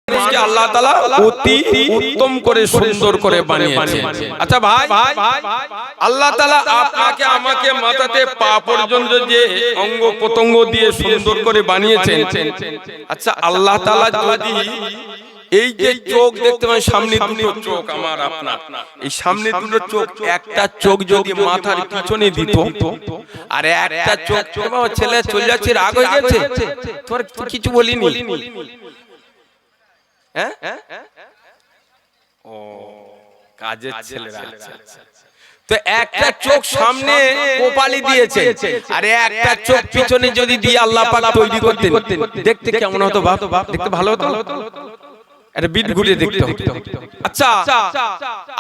মানুষকে আল্লাহ তাআলা অতি উত্তম করে সুন্দর করে বানিয়েছে। আচ্ছা ভাই, আল্লাহ তাআলা আপনাকে আমাকে মাথাতে পা পর্যন্ত যে অঙ্গ প্রত্যঙ্গ দিয়ে সুন্দর করে বানিয়েছেন, আচ্ছা আল্লাহ তাআলা যদি এই যে চোখ দেখতে পান, সামনে দুটো চোখ আমার আপনার, এই সামনে দুটো চোখ, একটা চোখ যদি মাথার পিছনে দিত আর একটা চোখ, ছেলে চলে যাচ্ছে রাগ হয়ে গেছে, তোর কিছু বলিনি, হ্যাঁ ও কাজের ছেলেরা, তো একটা চোখ সামনে কোপালি দিয়েছে আর একটা চোখ পিছনে যদি দিয়ে আল্লাহ পাক তৈরি করতেন, দেখতে কেমন হতো? দেখতে ভালো হতো, এটা বিট ঘুরে দেখতে হতো। আচ্ছা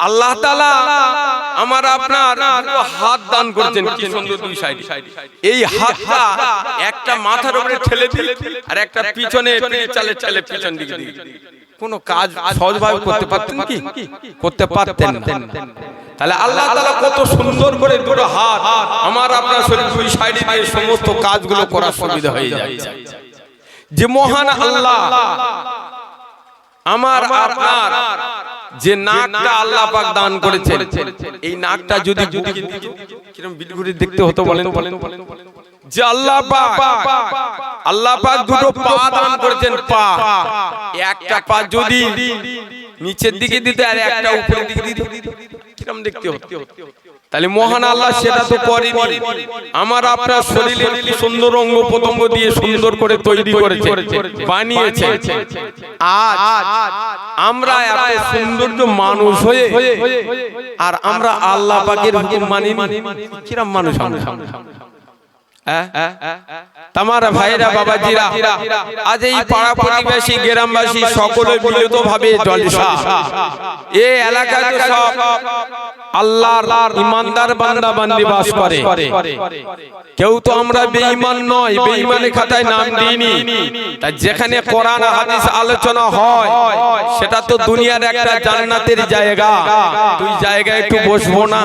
আল্লাহ তাআলা আমার আপনার হাত দান করেছেন, কি সুন্দর দুই সাইড, এই হাতটা একটা মাথার উপরে ঠেলে দিয়ে আর একটা পিছনে চালে চালে পিছন দিকে দিয়ে কোন কাজ সহজভাবে করতে পারতেন কি? করতে পারতেন না। তাহলে আল্লাহ তাআলা কত সুন্দর করে দুটো হাত আমার আপনার শরীর দুই সাইডে দিয়ে সমস্ত কাজগুলো করার সুবিধা হয়ে যাচ্ছে। যে মহান আল্লাহ আমার আপনার যে নাকটা আল্লাহ পাক দান করেছেন, এই নাকটা যদি কিরকম বিটঘুরে দেখতে হতো বলেন? যে আল্লাহ পাক দুটো পা দান করেছেন, পা, একটা পা যদি নিচের দিকে দিতে আর একটা উপরের দিকে দিতে কিরকম দেখতে হতো? তাহলে মহান আল্লাহ সেটা তো করেনি, আমার আপনার শরীরের কি সুন্দর অঙ্গ প্রত্যঙ্গ দিয়ে সুন্দর করে তৈরি করেছে, বানিয়েছে। আজ আমরা এত সৌন্দর্য মানুষ হয়ে আর আমরা আল্লাহ পাকের হুকুম মানি না, কিরকম মানুষ আমরা? তোমারা ভাইরা বাবাজিরা, আজ এই পাড়া প্রতিবেশী গ্রামবাসী সকলে মিলিত ভাবে জলসা, এই এলাকায় তো সব আল্লাহর ইমানদার বান্দা বান্দি বাস করে, কেউ তো আমরা বেঈমান নয়, বেঈমানের খাতায় নাম দিইনি। তা যেখানে কোরআন হাদিস আলোচনা হয় সেটা তো দুনিয়ার একটা জান্নাতের জায়গা, তুই জায়গায় একটু বসবো না,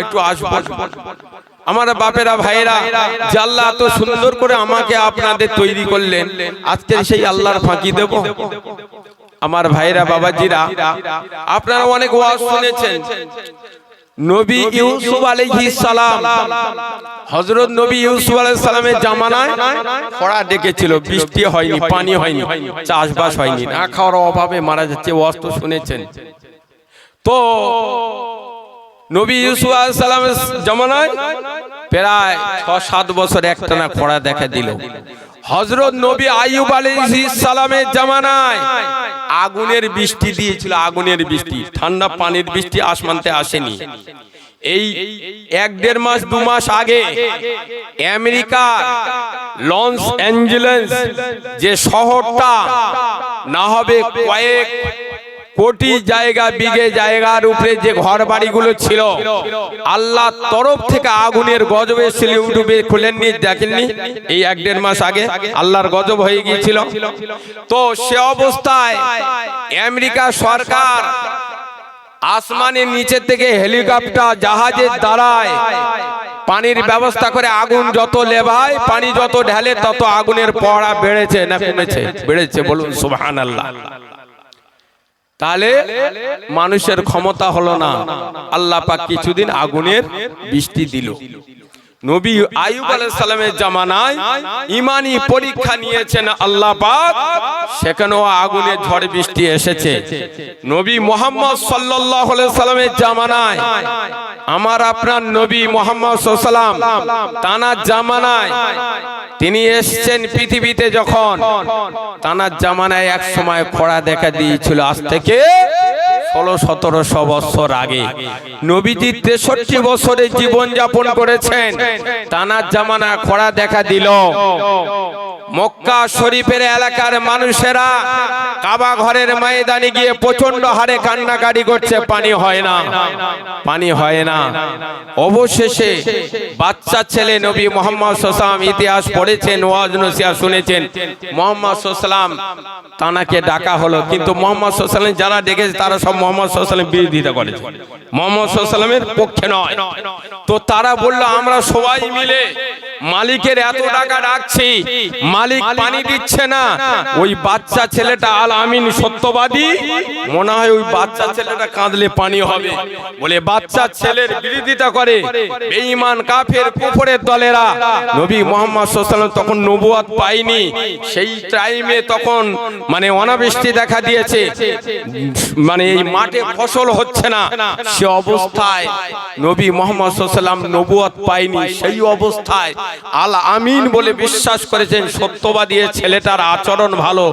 একটু আসবো? আমার বাপেরা ভাইরা, যে আল্লাহ এত সুন্দর করে আমাকে আপনাদের তৈরি করলেন, আজকে সেই আল্লাহর ফাঁকি দেব? আমার ভাইরা বাবাজিরা, আপনারা অনেক ওয়াজ শুনেছেন। নবী ইউসুফ আলাইহিস সালাম, হযরত নবী ইউসুফ আলাইহিস সালামের জামানায় খরা ডেকেছিল, বৃষ্টি হয়নি, পানি হয়নি, চাষবাস হয়নি, না খাওয়ার অভাবে মারা যাচ্ছে, ওয়াজ তো শুনেছেন। তো নবী ইউসুফ আলাইহিস সালামের জামানায় প্রায় ৬-৭ বছর একটানা খরা দেখা দিল। হযরত নবী আইয়ুব আলাইহিস সালামের জামানায় আগুনের বৃষ্টি দিয়েছিল, আগুনের বৃষ্টি, ঠান্ডা পানির বৃষ্টি আসমানতে আসেনি। এই ১-১.৫ মাস ২ মাস আগে আমেরিকা লস অ্যাঞ্জেলেস যে শহরটা না হবে কয়েক কোটি জায়গা, বিঘে জায়গার উপরে যে ঘর বাড়িগুলো ছিল, আল্লাহর তরফ থেকে আগুনের গজব এসেছিল। ইউটিউবে খুলেননি, দেখেননি? এই ১-১.৫ মাস আগে আল্লাহর গজব হয়ে গিয়েছিল। তো সে অবস্থায় আমেরিকা সরকার আসমানের নিচে থেকে হেলিকপ্টার, জাহাজের দ্বারায় পানির ব্যবস্থা করে আগুন যত লেভায়, পানি যত ঢালে, তত আগুনের পড়া বেড়েছে না কমেছে? বেড়েছে, বলুন সুবহানাল্লাহ। তাহলে মানুষের ক্ষমতা হলো না, আল্লাহ পাক কিছুদিন আগুনের বৃষ্টি দিল। নবী আইয়ুব আলাইহিস সালামের জামানায় ঈমানি পরীক্ষা নিয়েছেন আল্লাহ পাক, সেখানেও আগুনের ঝড় বৃষ্টি এসেছে। নবী মুহাম্মদ সাল্লাল্লাহু আলাইহি সাল্লামের জামানায়, আমার আপনার নবী মুহাম্মদ সাল্লাল্লাহু আলাইহি সাল্লাম তানার জামানায় তিনি এসেছেন পৃথিবীতে, যখন তানার জামানায় এক সময় খরা দেখা দিয়েছিল, আজ থেকে ১৬-১৭০০ বছর আগে। নবীজি ৬৩ বছরে জীবন যাপন করেছেন, তানার জামানায় খরা দেখা দিল। মক্কা শরীফের এলাকার মানুষেরা কাবা ঘরের ময়দানে গিয়ে প্রচন্ড হারে কান্নাকাটি করছে, পানি হয় না, পানি হয় না। অবশেষে বাচ্চা ছেলে নবী মুহাম্মদ সাল্লাল্লাহু আলাইহি ওয়াসাল্লাম, ইতিহাস পড়েছেন, ওয়াজ নসিহত শুনেছেন, মুহাম্মদ সাল্লাল্লাহু আলাইহি ওয়াসাল্লাম তানাকে ডাকা হলো, কিন্তু মুহাম্মদ সাল্লাল্লাহু আলাইহি ওয়াসাল্লাম যারা ডেকেছে তারা সব মুহাম্মদ সাল্লাল্লাহু আলাইহি ওয়াসাল্লামের বিরোধিতা করেছে, মুহাম্মদ সাল্লাল্লাহু আলাইহি ওয়াসাল্লামের পক্ষে নয়। তো তারা বলল, আমরা সবাই মিলে মালিকের এত টাকা ডাকছি, মালিক পানি দিচ্ছে না, ওই বাচ্চা ছেলেটা আল আমিন সত্যবাদী, মনে হয় ওই বাচ্চা ছেলেটা কাঁদলে পানি হবে বলে বাচ্চা ছেলের বিরোধিতা করে বেঈমান কাফের কুফরের দলেরা। নবী মুহাম্মদ সাল্লাল্লাহু আলাইহি ওয়াসাল্লাম তখন নবুয়ত পায়নি, সেই টাইমে তখন মানে অনাবৃষ্টি দেখা দিয়েছে, মানে এই মাঠে ফসল হচ্ছে না, সে অবস্থায় নবী মুহাম্মদ সাল্লাল্লাহু আলাইহি ওয়াসাল্লাম নবুয়ত পায়নি, সেই অবস্থায় আল আমিন বলে বিশ্বাস করেছেন, সত্যবাদী ছেলেটার আচরণ ভালো,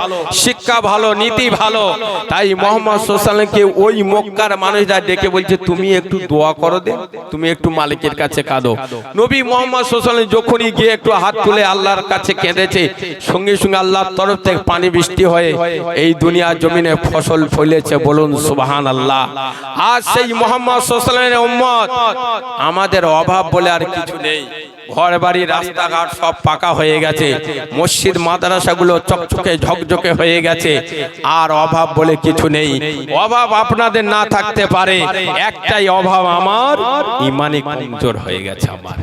শিক্ষা ভালো, নীতি ভালো। তাই মুহাম্মদ সাল্লাল্লাহু আলাইহি ওয়াসাল্লামকে ওই মক্কার মানুষরা ডেকে বলছে তুমি একটু দোয়া করো দে, তুমি একটু মালিকের কাছে কাঁদো। নবী মুহাম্মদ সাল্লাল্লাহু আলাইহি ওয়াসাল্লাম যখনই গিয়ে একটু হাত তুলে আল্লাহর কাছে কেঁদেছে, সঙ্গে সঙ্গে আল্লাহর তরফ থেকে পানি বৃষ্টি হয়ে এই দুনিয়ার জমিনে ফসল ফলেছে, বলুন সুবহানাল্লাহ। আজ সেই মুহাম্মদ সাল্লাল্লাহু আলাইহি ওয়াসাল্লামের উম্মত, আমাদের অভাব বলে আর কিছু নেই, ঘর বাড়ি রাস্তাঘাট সব পাকা হয়ে গেছে, মসজিদ মাদ্রাসাগুলো চকচকে ঝকঝকে হয়ে গেছে, আর অভাব বলে কিছু নেই। অভাব আপনাদের না থাকতে পারে, একটাই অভাব, আমার ঈমানে কমজোর হয়ে গেছে। আমার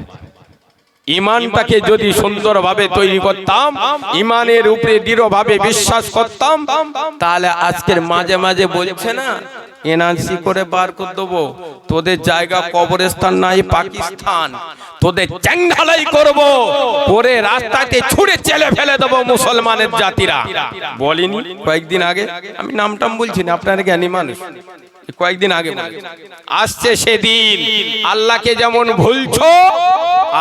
ঈমানটাকে যদি সুন্দরভাবে তৈরি করতাম, ঈমানের উপরে দৃঢ়ভাবে বিশ্বাস করতাম, তাহলে আজকের মাঝে মাঝে বলছে না এনআরসি করে বার করে দেবো, তোদের জায়গা কবরস্থান নাই পাকিস্তান, তোদের চ্যাংঢালাই করবো, পরে রাস্তাতে ছুঁড়ে চেলে ফেলে দেবো মুসলমানের জাতিরা। বলিনি কয়েকদিন আগে, আমি নামটাম বলছি না, আপনারা জ্ঞানী মানুষ, কয়েকদিন আগে আসছে সেদিন, আল্লাহকে যেমন ভুলছো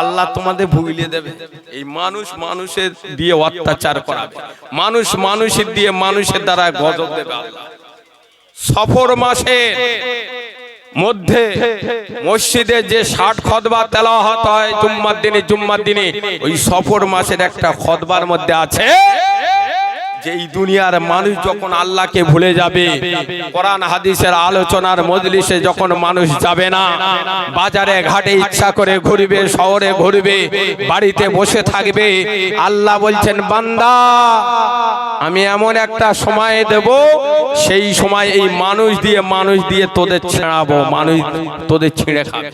আল্লাহ তোমাদের ভুলিয়ে দেবে। এই মানুষ মানুষের দিয়ে অত্যাচার করাবে, মানুষ মানুষের দিয়ে মানুষের দ্বারা গজব দেবে আল্লাহ। সফর মাসের মধ্যে মসজিদে যে 60 খুতবা তেলাওয়াত হয় জুম্মার দিনে, ওই সফর মাসের একটা খুতবার মধ্যে আছে যে এই দুনিয়ার মানুষ যখন আল্লাহকে ভুলে যাবে, কোরআন হাদিসের আলোচনার মজলিসে যখন মানুষ যাবে না, বাজারে ঘাটে ইচ্ছা করে ঘুরবে, শহরে ঘুরবে, বাড়িতে বসে থাকবে, আল্লাহ বলছেন বান্দা আমি এমন একটা সময় দেব, সেই সময় এই মানুষ দিয়ে তোদের ছেড়াবো, মানুষ তোদের ছিঁড়ে খাবে।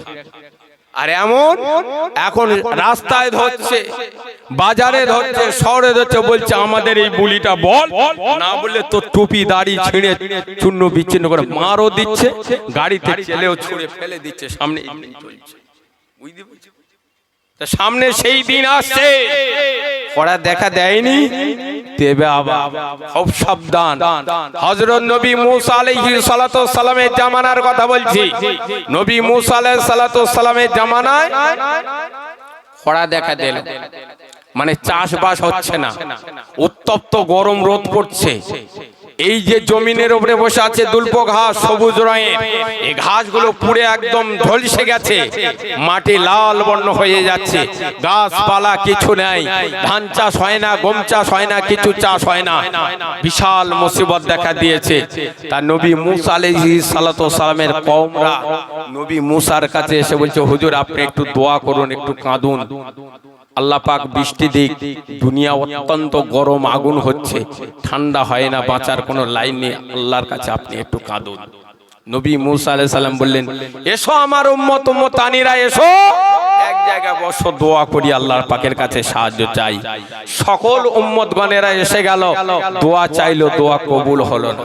আর এমন এখন রাস্তায় ধরছে, বাজারে ধরছে, শহরে ধরছে, বলছে আমাদের এই বুলিটা বল, না বললে তো টুপি দাড়ি ছিঁড়ে চূর্ণ বিচ্ছিন্ন করে মারও দিচ্ছে, গাড়িতে চেলেও ছুঁড়ে ফেলে দিচ্ছে। সামনে সামনে সেই দিন আসছে, ওরা দেখা দেয়নি, দেবে আবার, খুব সাবধান। হযরত নবী মুসা আলাইহিস সালাতু ওয়াস সালামের জামানার কথা বলছি, নবী মুসা আলাইহিস সালাতু ওয়াস সালামের জামানায় ওরা দেখা দিল, মানে চাষবাস হচ্ছে না, উত্তপ্ত গরম রোদ পড়ছে, এই যে জমিনের উপরে বসে আছে দুল্প ঘাস সবুজ রঙের, এই ঘাসগুলো পুড়ে একদম ঝলসে গেছে, মাটি লাল বর্ণ হয়ে যাচ্ছে, গাছপালা কিছু নাই, ধান চাষ হয় না, গম চাষ হয় না, কিছু চাষ হয় না, বিশাল মুসিবত দেখা দিয়েছে। তার নবী মুসা আলাইহিস সালাতু ওয়াস সালামের কওমরা নবী মুসার কাছে এসে বলছে হুজুর আপনি একটু দোয়া করুন, একটু কাঁদুন, আল্লাহ পাক বৃষ্টি দিক, দুনিয়া অত্যন্ত গরম আগুন হচ্ছে, ঠান্ডা হয় না, বাঁচার কোনো লাইন নেই, আল্লাহর কাছে আপনি একটু কাঁদুন। নবী মুসা আলাইহিস সালাম বললেন এসো আমার উম্মত উম্মতানিরা, এসো এক জায়গায় বসো, দোয়া করি, আল্লাহর পাকের কাছে সাহায্য চাই। সকল উম্মতগণেরা এসে গেল, দোয়া চাইলো, দোয়া কবুল হলো না।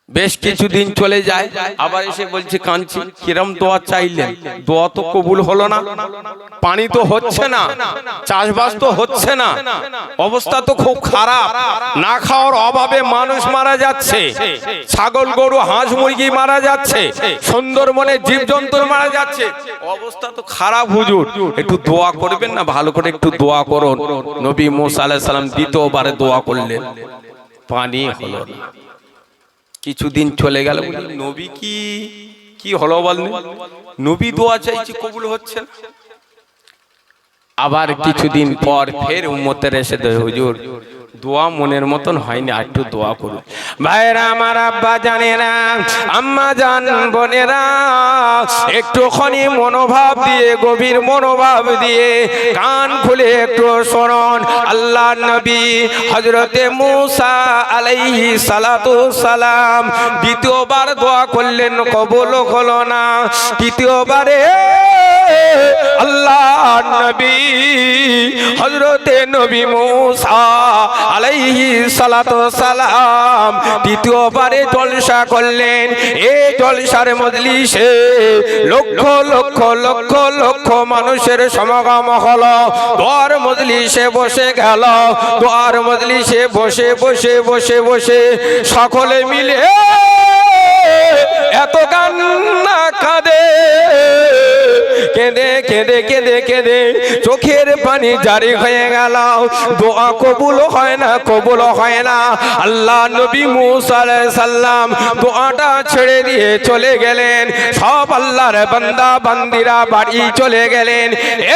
বেশ কিছুদিন চলে যায়, আবার এসে বলছে কাঁদছি, কিরম দোয়া চাইলেন, দোয়া তো কবুল হলো না, পানি তো হচ্ছে না, চাষবাস তো হচ্ছে না, অবস্থা তো খুব খারাপ, না খাওয়ার অভাবে মানুষ মারা যাচ্ছে, ছাগল গরু হাঁস মুরগি মারা যাচ্ছে, সুন্দরবনে জীবজন্তু মারা যাচ্ছে, অবস্থা তো খারাপ হুজুর, একটু দোয়া করবেন না, ভালো করে একটু দোয়া করুন। নবী মুসা আলাইহিস সালাম দ্বিতীয়বারে দোয়া করলেন, পানি হলো না। কিছুদিন চলে গেল, নবী কি হলো বলেন, নবী দোয়া চাইছি কবুল হচ্ছে না। আবার কিছুদিন পর ফের উম্মতের এসে হুজুর দোয়া মনের মতন হয়নি, আর একটু দোয়া করুন। ভাইরা আমার, আব্বা জানেরা, আম্মা জান, বোনেরা, একটুখানি মনোভাব দিয়ে, গভীর মনোভাব দিয়ে কান খুলে একটু শুনুন। আল্লাহর নবী হযরতে মুসা আলাইহিস সালাতু সালাম দ্বিতীয়বার দোয়া করলেন, কবুল হলো না। তৃতীয়বারে আল্লাহর নবী হযরতে নবী মূসা আলাইহিস সালাতু সালাম দ্বিতীয়বারে জলসা করলেন। এই জলসার মজলিসে লক্ষ লক্ষ লক্ষ লক্ষ মানুষের সমাগম হলো। দোয়ার মজলিসে বসে গেল। দোয়ার মজলিসে বসে বসে বসে বসে সকলে মিলে এত কান্না কাঁদে, কেঁদে কেঁদে কেঁদে কেঁদে চোখের পানি জারি হয়ে গেল। দোয়া কবুল হয় না, কবুল হয় না। আল্লাহ নবী মূসা আলাইহিস সালাম দোয়াটা ছেড়ে দিয়ে চলে গেলেন। সব আল্লাহর বান্দা বান্দিরা বাড়ি চলে গেলেন।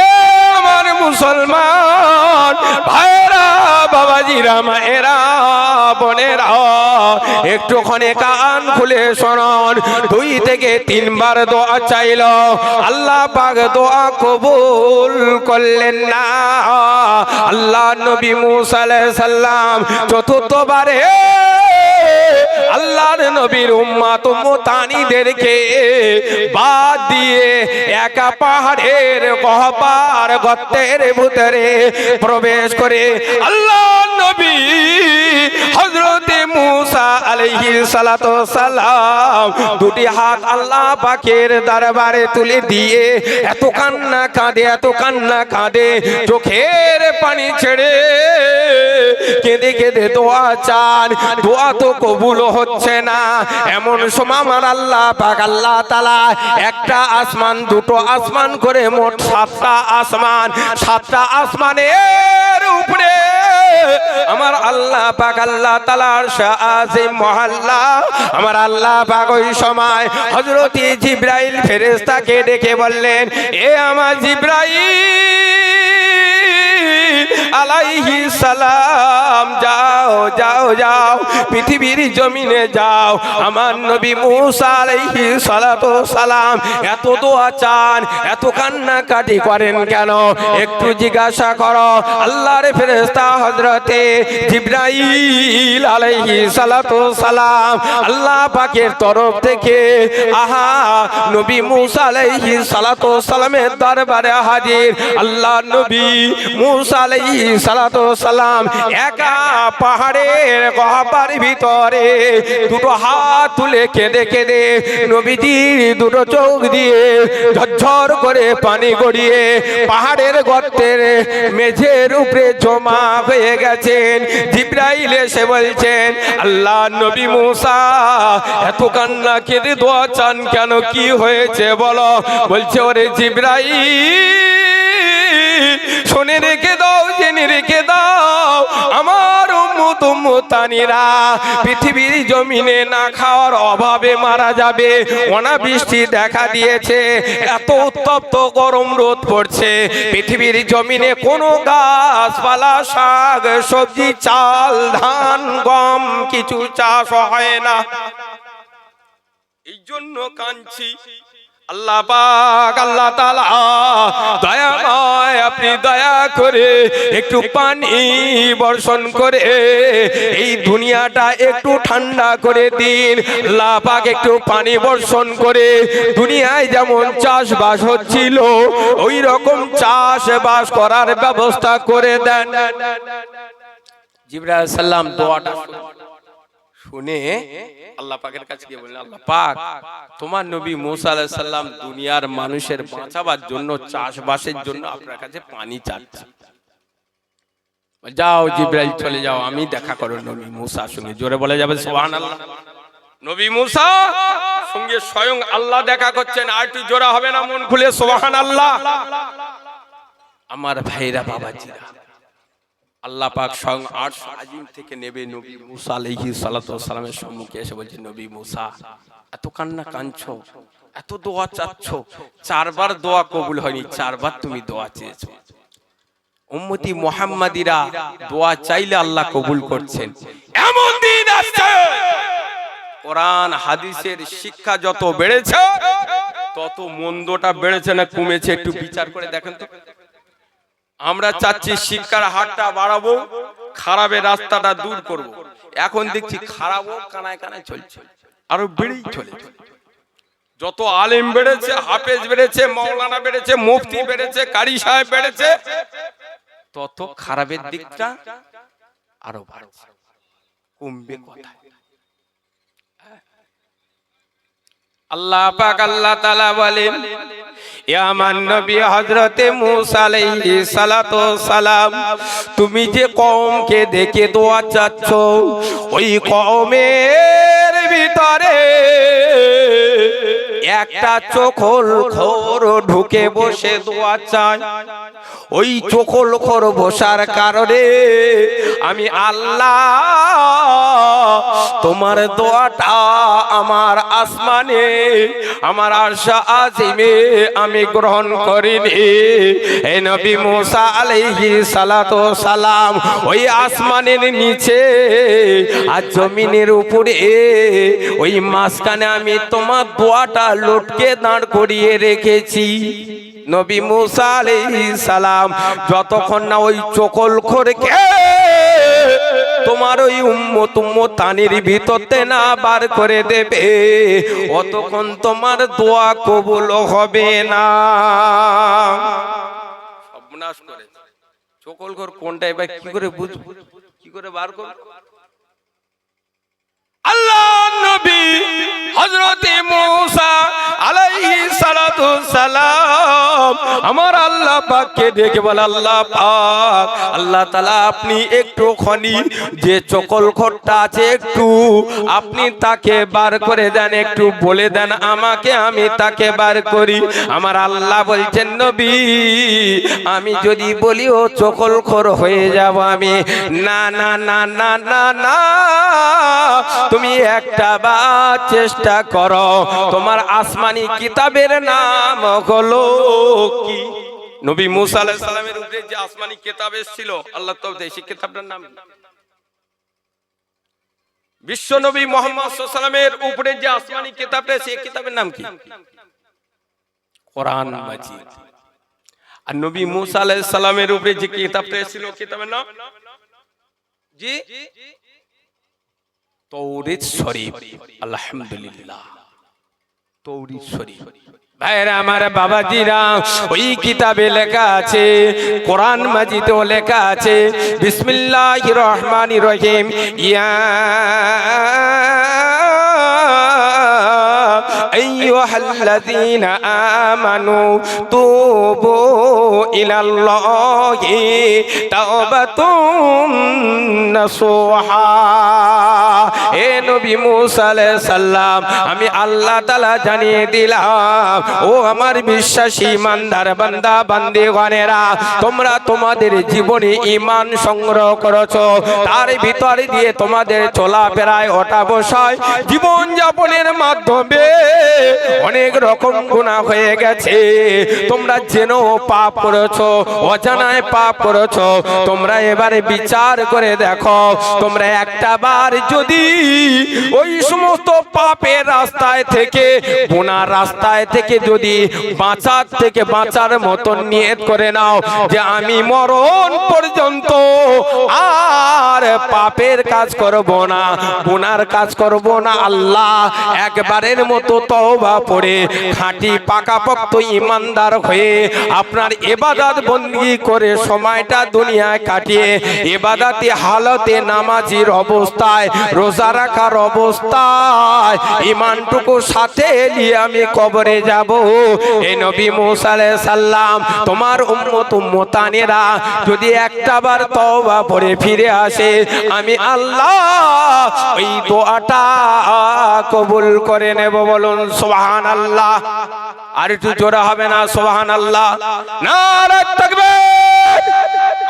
এ আমার মুসলমান ভাইরা, বাবাজিরা, মায়েরা, বোনেরা, একটুখানি কান খুলে শুনুন। 2 থেকে 3 বার দোয়া চাইল, আল্লাহ পাক দোয়া কবুল করলেন না। আল্লাহ নবী মূসা আলাইহিস সালাম চতুর্থবারে আল্লাহর নবীর উম্মত উম্মতানিদেরকে বাদ দিয়ে একা পাহাড়ের গহ্বর গর্তের ভিতরে প্রবেশ করে আল্লাহর নবী হযরতে মূসা আলাইহিস সালাতু সালাম 2টি হাত আল্লাহ পাকের দরবারে তুলে দিয়ে এত কান্না কাঁদে, এত কান্না কাঁদে, চোখের পানি ছেড়ে কেঁদে কেঁদে দোয়া চান। দোয়া তো কবুল হচ্ছে না। এমন সময় আমার আল্লাহ পাক আল্লাহ তাআলা একটা আসমান, 2টো আসমান করে মোট 7টা আসমান, 7টা আসমানের উপরে আমার আল্লাহ পাক আল্লাহ তাআলার শাআজিম মহল্লা আমার আল্লাহ পাক ওই সময় হযরত জিবরাইল ফেরেশতাকে ডেকে বললেন, এ আমার জিবরাইল আলাইহিস সালাম, যাও যাও যাও, পৃথিবীর জমিনে যাও। আমার নবী মূসা আলাইহিস সালাতু সালাম এত দোয়া চান, এত কান্নাকাটি করেন কেন? একটু জিজ্ঞাসা করো। আল্লাহর ফেরেশতা হযরতে জিবরাইল আলাইহিস সালাতু সালাম আল্লাহ পাকের তরফ থেকে নবী মূসা আলাইহিস সালাতু সালামের দরবারে হাজির। আল্লাহ নবী মূসা আলাইহিস সালাতু সালাম একা পাহাড়ের গহ্বরের ভিতরে 2টো হাত তুলে কেঁদে কেঁদে নবীজির 2টো চোখ দিয়ে ঝরঝর করে পানি গড়িয়ে পাহাড়ের গর্তের মেঝের উপরে জমা হয়ে গেছেন। জিবরাইল এসে বলছেন, আল্লাহ নবী মূসা এত কান্না কেঁদে দোয়া চান কেন? কি হয়েছে বলো? বলছে, ওরে জিবরাইল, শুনে রেখে দাও, জেনে রেখে দাও, আমার উম্মত উম্মতানিরা পৃথিবীর জমিনে না খাওয়ার অভাবে মারা যাবে। অনাবৃষ্টি দেখা দিয়েছে, এত উত্তপ্ত গরম রোদ পড়ছে, পৃথিবীর জমিনে কোনো গাছপালা, শাক সবজি, চাল, ধান, গম কিছু চাষ হয় না। এই জন্য কাঁদছি। আল্লাহ পাক আল্লাহ তাআলা দয়াময়, আপনি দয়া করে একটু পানি বর্ষণ করে এই দুনিয়াটা একটু ঠান্ডা করে দিন। আল্লাহ পাক একটু পানি বর্ষণ করে দুনিয়ায় যেমন চাষবাস হচ্ছিল ওই রকম চাষবাস করার ব্যবস্থা করে দেন। জিবরাইল সাল্লাম দোয়াটা শুনে আল্লাহ পাকের কাছে গিয়ে বললেন, আল্লাহ পাক, তোমার নবী মূসা আলাইহিস সালাম দুনিয়ার মানুষের বাঁচাবার জন্য, চাষবাসের জন্য আপনার কাছে পানি চাচ্ছে। যাও জিবরাইল, চলে যাও, আমি দেখা করো নবী মূসার সঙ্গে। জোরে বলে যাবে সুবহানাল্লাহ। নবী মূসা সঙ্গে স্বয়ং আল্লাহ দেখা করছেন। আর একটু জোরে হবে না? মন খুলে সুবহানাল্লাহ। আমার ভাইরা, বাবাজিরা, আল্লাহ পাক স্বয়ং আরশ আজিম থেকে নেবে নবী মূসা আলাইহিস সালাতু ওয়াসসালামের সম্মুখে এসে বলছে, নবী মূসা, এত কান্না কাঁদছো, এত দোয়া চাচ্ছো, 4 বার দোয়া কবুল হয়নি, 4 বার তুমি দোয়া চেয়েছো। উম্মতি মুহাম্মাদিরা দোয়া চাইলে আল্লাহ কবুল করছেন। এমন দিন আসছে, কোরআন হাদিসের শিক্ষা যত বেড়েছে তত মন্দটা বেড়েছে না কমেছে? একটু বিচার করে দেখেন তো। আমরা চাচ্ছি শিক্ষার হারটা বাড়াবো, খারাপের রাস্তাটা দূর করব। এখন দেখছি খারাপও কানায় কানায় চলছে, আরো বেড়েই চলে। যত আলেম বেড়েছে, হাফেজ বেড়েছে, মাওলানা বেড়েছে, মুফতি বেড়েছে, কারি সাহেব বেড়েছে, তত খারাপের দিকটা আরো বাড়ছে, কমবে কোথায়? আল্লাহ পাক আল্লাহ তাআলা বলেন, ইয়া আমার নবী হযরতে মূসা আলাইহিস সালাতু সালাম, তুমি যে কওমকে দেখে দোয়া চাচ্ছ, ওই কওমের ভিতরে একটা চোখলখোর ঢুকে বসে দোয়া চায়। ওই চোখলখোর বসার কারণে আমি আল্লাহ তোমার দোয়াটা আমার আসমানে, আমার আরশে আজিমে আমি গ্রহণ করিনি। হে নবী মূসা আলাইহিস সালাতু সালাম, ওই আসমানের নিচে আর জমিনের উপরে ওই মাঝখানে আমি তোমার দোয়াটা লটকে দাঁড় করিয়ে রেখেছি। নবী মূসা আলাইহিস সালাম যতক্ষণ না ওই চোখলখোরকে তোমার ওই উম্মতানির ভিতরতে না বার করে দেবে, অতক্ষণ তোমার দোয়া কবুল হবে না। সর্বনাশ করে চোখলখোর কোনটা এবার কি করে বুঝবো, কি করে বার করব? আল্লাহ নবী হযরতে মূসা আলাইহিস সালাতু সালাম আমার আল্লাহ পাককে ডেকে বলে, আল্লাহ পাক, আল্লাহ তাআলা আপনি একটুখানি যে চোখলখোরটা আছে একটু আপনি তাকে বার করে দেন, একটু বলে দেন আমাকে, আমি তাকে বার করি। আমার আল্লাহ বলছেন, নবী আমি যদি বলি ও চোখলখোর হয়ে যাব আমি, না না না না না না, তুমি একটা বার চেষ্টা করো। তোমার আসমানি কিতাবের নাম হলো কি? নবী মূসা আলাইহিস সালামের উপরে যে আসমানি কিতাব এসেছিল আল্লাহ তাআলা, সেই কিতাবটার নাম বিশ্ব নবী মুহাম্মদ সাল্লাল্লাহু আলাইহি ওয়াসাল্লামের উপরে যে আসমানি কিতাবটা, সেই কিতাবের নাম কি? কোরআন মাজিদ। আর নবী মূসা আলাইহিস সালামের উপরে যে কিতাবটা এসেছিল, কিতাবের নাম জি তৌরাত শরীফ। আলহামদুলিল্লাহ, তৌরাত শরীফ। ভাইরা আমার, বাবাজিরা, ওই কিতাবে লেখা আছে, কোরআন মাজিদেও লেখা আছে, বিসমিল্লাহির রহমানির রহিম, ইয়া আইয়ুহাল্লাযীনা আমানু তুবু ইলাল্লাহি তাওবাতুন নাসুহা। হে নবী মূসা আলাইহিস সালাম, আমি আল্লাহ তাআলা জানিয়ে দিলাম, ও আমার বিশ্বাসী ইমানদার বান্দা বান্দীগণেরা, তোমরা তোমাদের জীবনে ঈমান সংগ্রহ করেছো, তার ভিতর দিয়ে তোমাদের চলাফেরায় ওঠা বসায় জীবন যাপনের মাধ্যমে অনেক রকম গুনাহ হয়ে গেছে। তোমরা জেনেও পাপ করেছো, অজানায় পাপ করেছো। তোমরা এবারে বিচার করে দেখো, তোমরা একটা বার যদি ওই সমস্ত পাপের রাস্তায় থেকে, গুনার রাস্তায় থেকে যদি বাঁচার মতন নিয়ত করে নাও যে আমি মরণ পর্যন্ত আর পাপের কাজ করব না, গুনার কাজ করব না, আল্লাহ একবারের মতো তওবা পড়ে খাঁটি পাকাপোক্ত ইমানদার হয়ে আপনার ইবাদত বندگی করে সময়টা দুনিয়ায় কাটিয়ে ইবাদতি হালতে, নামাজির অবস্থায়, রোজা রাখার অবস্থায় ঈমানটুকু সাথে নিয়ে আমি কবরে যাব। এই নবী মূসা আলাইহিস সালাম তোমার উম্মতানেরা যদি একটাবার তওবা পড়ে ফিরে আসে, আমি আল্লাহ ওই দোয়াটা কবুল করে নেব। বলুন সুবহানাল্লাহ। আর একটু জোরে হবে না সুবহানাল্লাহ? নারে তাকবীর।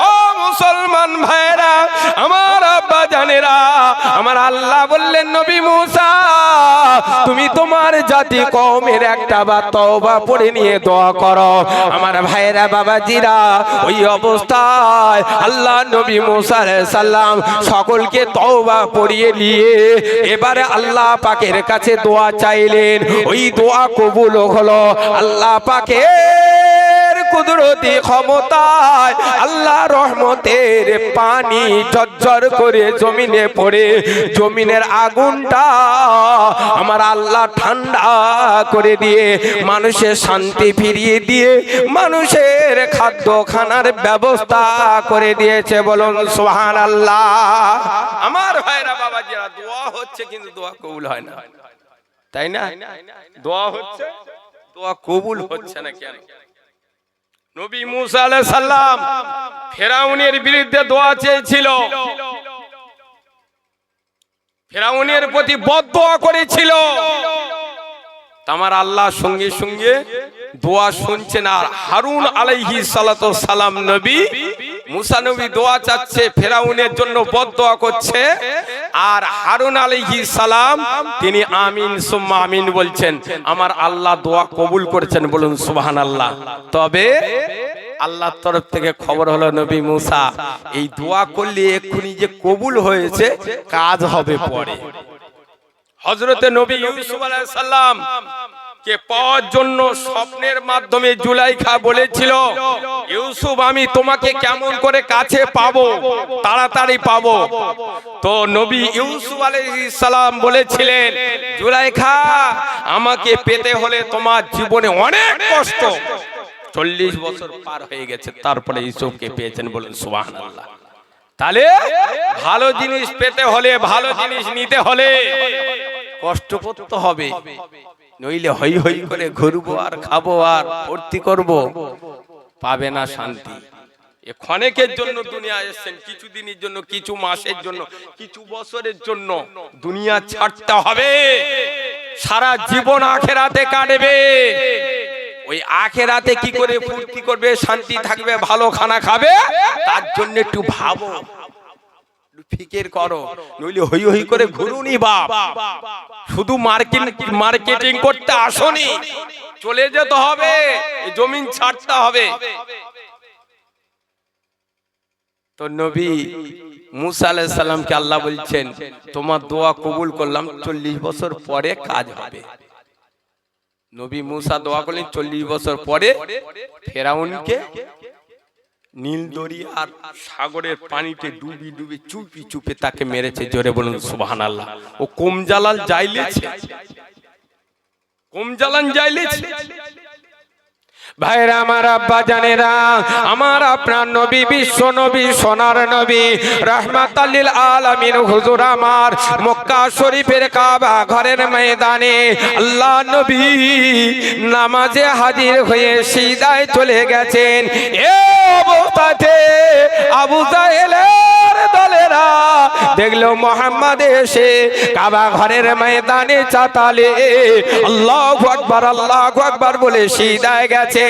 ও মুসলমান ভাইরা, আমার আব্বা জানেরা, আমার আল্লাহ বললেন, নবী মূসা তুমি তোমার জাতি কওমের একটা বার তওবা পড়ে নিয়ে দোয়া করো। আমার ভাইরা, বাবাজিরা, ওই অবস্থায় আল্লাহ নবী মূসা আলাইহিস সালাম সকলকে তওবা পড়িয়ে নিয়ে এবারে আল্লাহ পাকের কাছে দোয়া চাইলেন। ওই দোয়া কবুল হলো। আল্লাহ পাকের কুদরতি ক্ষমতায় আল্লাহ রহমতের পানি ঝরঝর করে জমিনে পড়ে জমিনের আগুনটা আমার আল্লাহ ঠান্ডা করে দিয়ে মানুষের শান্তি ফিরিয়ে দিয়ে মানুষের খাদ্য খানার ব্যবস্থা করে দিয়েছে। বলুন সুবহানাল্লাহ। আমার ভাইরা বাবাজিরা, দোয়া হচ্ছে কিন্তু দোয়া কবুল হয় না, তাই না? দোয়া হচ্ছে, দোয়া কবুল হচ্ছে না কেন? নবী মুসা আলাইহিস সালাম ফেরাউনের বিরুদ্ধে দোয়া চেয়েছিল, ফেরাউনের প্রতি বদদোয়া করেছিল, আমার আল্লাহ সঙ্গে সঙ্গে দোয়া শুনছেন। আর হারুন আলাইহিস সালাতু সালাম নবী, মুসা নবী দোয়া চাচ্ছে, ফেরাউনের জন্য বদদোয়া করছে, আর হারুন আলাইহিস সালাম তিনি আমিন সুম্মা আমিন বলছেন। আমার আল্লাহ দোয়া কবুল করেছেন। বলুন সুবহানাল্লাহ। তবে আল্লাহর তরফ থেকে খবর হলো, নবী মুসা এই দোয়া করলে এক্ষুনি যে কবুল হয়েছে, কাজ হবে পরে। হযরতে নবী ইউসুফ আলাইহিস সালাম কে পাওয়ার জন্য স্বপ্নের মাধ্যমে জুলাইখা বলেছিল, ইউসুফ আমি তোমাকে কেমন করে কাছে পাবো, তাড়াতাড়ি পাবো। তো নবী ইউসুফ আলাইহিস সালাম বলেছিলেন, জুলাইখা আমাকে পেতে হলে তোমার জীবনে অনেক কষ্ট। 40 বছর পার হয়ে গেছে, তারপরে ইউসুফকে পেয়েছেন। বলুন সুবহানাল্লাহ। তাহলে ভালো জিনিস পেতে হলে, ভালো জিনিস নিতে হলে কষ্ট করতে হবে, নইলে হই হই করে ঘুরবো আর খাবো আর ফুর্তি করব, পাবে না শান্তি। এ ক্ষণিকের জন্য দুনিয়া এসেছেন, কিছু দিনের জন্য, কিছু মাসের জন্য, কিছু বছরের জন্য দুনিয়া ছাড়তে হবে। সারা জীবন আখিরাতে কাটবে। ওই আখিরাতে কি করে ফুর্তি করবে, শান্তি থাকবে, ভালো খানা খাবে, তার জন্য একটু ভাবো, ফিকির করো, নইলে হই হই করে ঘুরুনি বাপ। শুধু মার্কেটিং করতে আসনি, চলে যেতে হবে, জমিন ছাড়তে হবে। তো নবী মুসা আলাইহিস সালামকে আল্লাহ বলছেন, তোমার দোয়া কবুল করলাম, 40 বছর পরে কাজ হবে। নবী মুসা দোয়া করলেন, 40 বছর পরে ফেরাউনকে নীল দরিয়ার সাগরের পানিতে ডুবি ডুবি চুপি চুপে তাকে মেরেছে। জোরে বলুন সুবহানাল্লাহ। ও কম জালাল যাইলেছে, কম জালান যাইলেছে। ভাইরা আমার, আব্বা জানেরা, আমার আপনার নবী, বিশ্ব নবী, সোনার নবী, রাহমাতাল লিল আলামিন হুজুর আমার মক্কা শরীফের কাবা ঘরের ময়দানে আল্লাহ নবী নামাজে হাজির হয়ে সিজদায় চলে গেছেন। এই অবস্থাতে আবু জাহেলের দলেরা দেখলো মুহাম্মদ এসে কাবা ঘরের ময়দানে চাতালে আল্লাহু আকবার, আল্লাহু আকবার বলে সিজদায় গেছে।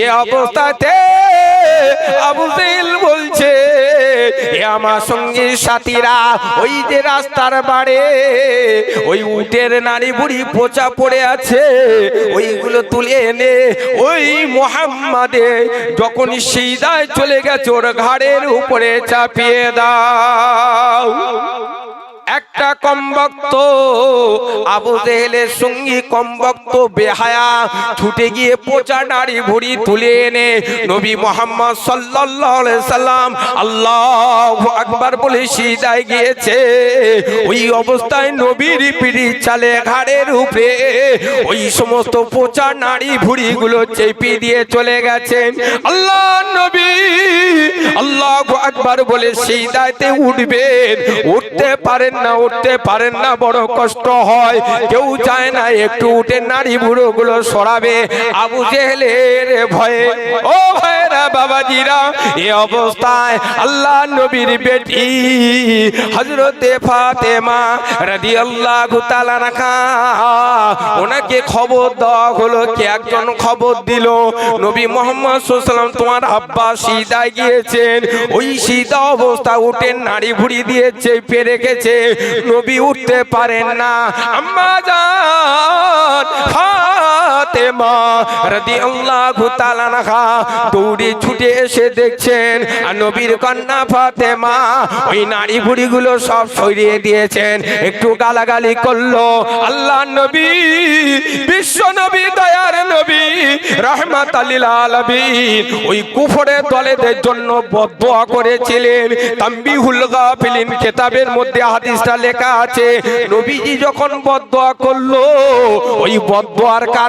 এই অবস্থাতে আবু জাহেল বলছে, আমার সঙ্গী সাথীরা ওই যে রাস্তার বাড়ে ওই উটের নাড়ি বুড়ি পচা পড়ে আছে, ওইগুলো তুলে এনে ওই মুহাম্মাদে যখন সিজদায় চলে গেছে ওর ঘাড়ের উপরে চাপিয়ে দাও। একটা কমবক্ত আবু জেহেলের সঙ্গী কমবক্ত বেহায়া ছুটে গিয়ে পচা নাড়ি ভুড়ি তুলে এনে নবী মুহাম্মদ সাল্লাল্লাহু আলাইহি সাল্লাম আল্লাহু আকবার বলে সিজদায় গিয়েছে। ওই অবস্থায় নবীর পিঠে চালে ঘাড়ের উপরে ওই সমস্ত পচা নাড়ি ভুড়িগুলো চেপে দিয়ে চলে গেছেন। আল্লাহ নবী আল্লাহু আকবার বলে সিজদাতে উঠবেন, উঠতে পারেন না, উঠতে পারেন না, বড় কষ্ট হয়, কেউ চায় না একটু উঠে নাড়ি বুড়ো গুলো সরাবে আবু জেহেলের ভয়ে। ও ভাইরা বাবাজিরা, এই অবস্থায় আল্লাহ নবীর বেটি হযরতে ফাতেমা রাদিয়াল্লাহু তাআলা আনহা ওনাকে খবর দেওয়া হলো। কে একজন খবর দিল, নবী মুহাম্মদ সাল্লাল্লাহু আলাইহি ওয়াসাল্লাম তোমার আব্বা সিজদায় গিয়েছেন, ওই সিজদা অবস্থা উঠে নাড়ি ভুড়ি দিয়ে চেপে রেখেছে, নবী উঠতে পারেন না। আম্মা জান ফাতেমা রাদিয়াল্লাহু তাআলা আনহা দৌড়ে ছুটে এসে দেখছেন আর নবীর কন্যা ফাতেমা ওই নারী বুড়িগুলো সব সরিয়ে দিয়েছেন, একটু গালাগালি করলো। আল্লাহ নবী, বিশ্ব নবী, দয়ার নবী, রাহমাতাল লিল আলামিন ওই কুফরের দলেদের জন্য বদদোয়া করেছিলেন। তানবীহুল গাফিলিন কিতাবের মধ্যে হাদিসটা লেখা আছে, নবীজি যখন বদদোয়া করলো ওই বদদোয়ার কারণে